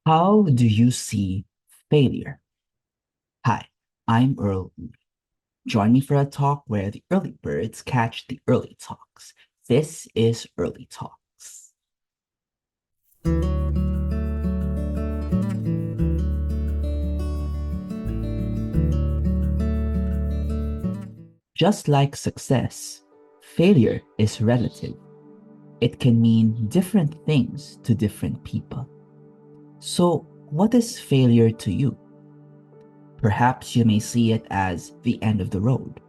How do you see failure? Hi, I'm Earl. Join me for a talk where the early birds catch the early talks. This is Early Talks. Just like success, failure is relative. It can mean different things to different people. So, what is failure to you? Perhaps you may see it as the end of the road,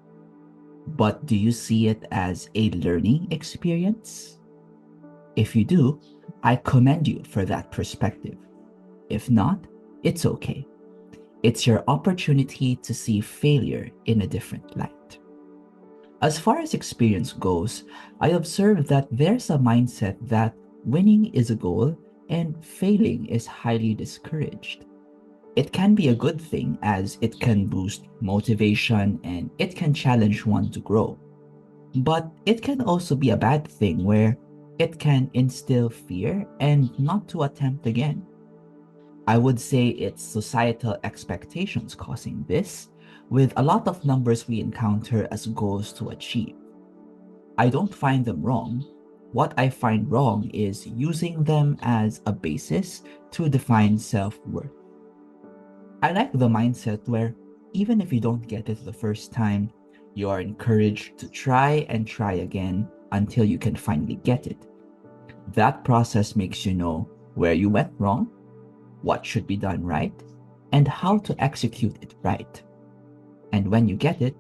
but do you see it as a learning experience? If you do, I commend you for that perspective. If not, it's okay. It's your opportunity to see failure in a different light. As far as experience goes, I observe that there's a mindset that winning is a goal and failing is highly discouraged. It can be a good thing as it can boost motivation and it can challenge one to grow. But it can also be a bad thing where it can instill fear and not to attempt again. I would say it's societal expectations causing this, with a lot of numbers we encounter as goals to achieve. I don't find them wrong. What I find wrong is using them as a basis to define self worth. I like the mindset where even if you don't get it the first time, you are encouraged to try and try again until you can finally get it. That process makes you know where you went wrong, what should be done right, and how to execute it right. And when you get it,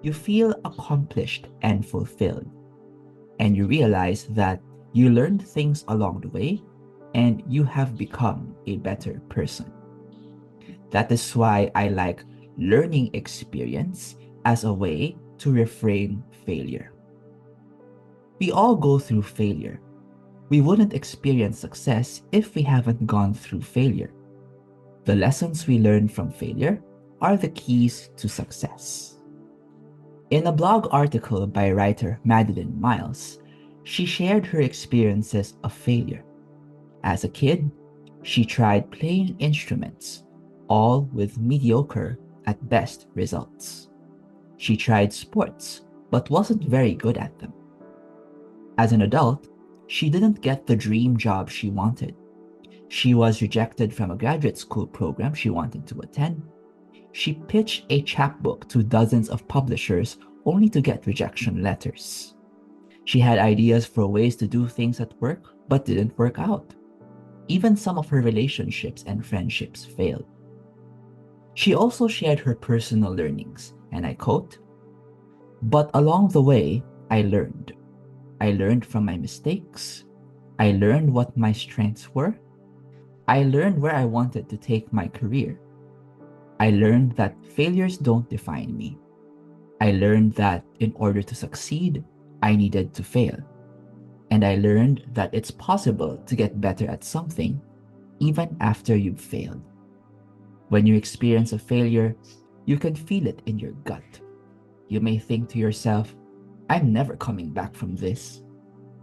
you feel accomplished and fulfilled. And you realize that you learned things along the way and you have become a better person. That is why I like learning experience as a way to reframe failure. We all go through failure. We wouldn't experience success if we haven't gone through failure. The lessons we learn from failure are the keys to success. In a blog article by writer Madeline Miles, she shared her experiences of failure. As a kid, she tried playing instruments, all with mediocre at best results. She tried sports, but wasn't very good at them. As an adult, she didn't get the dream job she wanted. She was rejected from a graduate school program she wanted to attend. She pitched a chapbook to dozens of publishers only to get rejection letters. She had ideas for ways to do things at work, but didn't work out. Even some of her relationships and friendships failed. She also shared her personal learnings, and I quote, "But along the way, I learned. I learned from my mistakes. I learned what my strengths were. I learned where I wanted to take my career. I learned that failures don't define me. I learned that in order to succeed, I needed to fail. And I learned that it's possible to get better at something even after you've failed. When you experience a failure, you can feel it in your gut. You may think to yourself, I'm never coming back from this.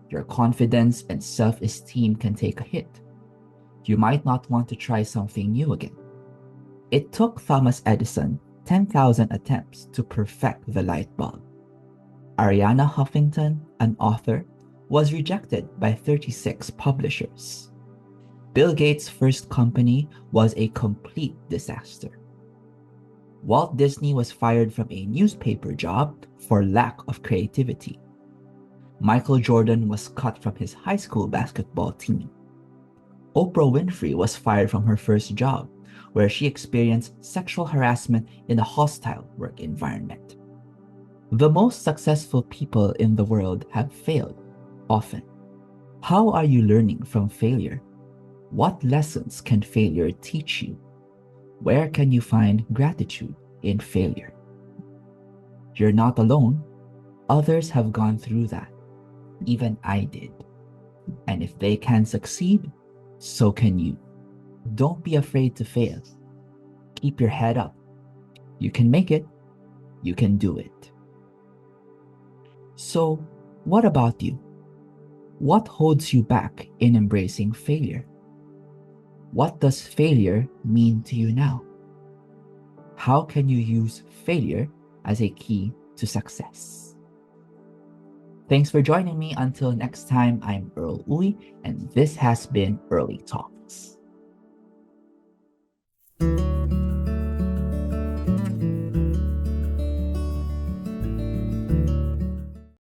Your confidence and self-esteem can take a hit. You might not want to try something new again. It took Thomas Edison 10,000 attempts to perfect the light bulb. Arianna Huffington, an author, was rejected by 36 publishers. Bill Gates' first company was a complete disaster. Walt Disney was fired from a newspaper job for lack of creativity. Michael Jordan was cut from his high school basketball team. Oprah Winfrey was fired from her first job, where she experienced sexual harassment in a hostile work environment. The most successful people in the world have failed, often. How are you learning from failure? What lessons can failure teach you? Where can you find gratitude in failure? You're not alone. Others have gone through that. Even I did. And if they can succeed, so can you. Don't be afraid to fail. Keep your head up. You can make it. You can do it. So, what about you? What holds you back in embracing failure? What does failure mean to you now? How can you use failure as a key to success? Thanks for joining me. Until next time, I'm Earl Uy, and this has been Early Talks.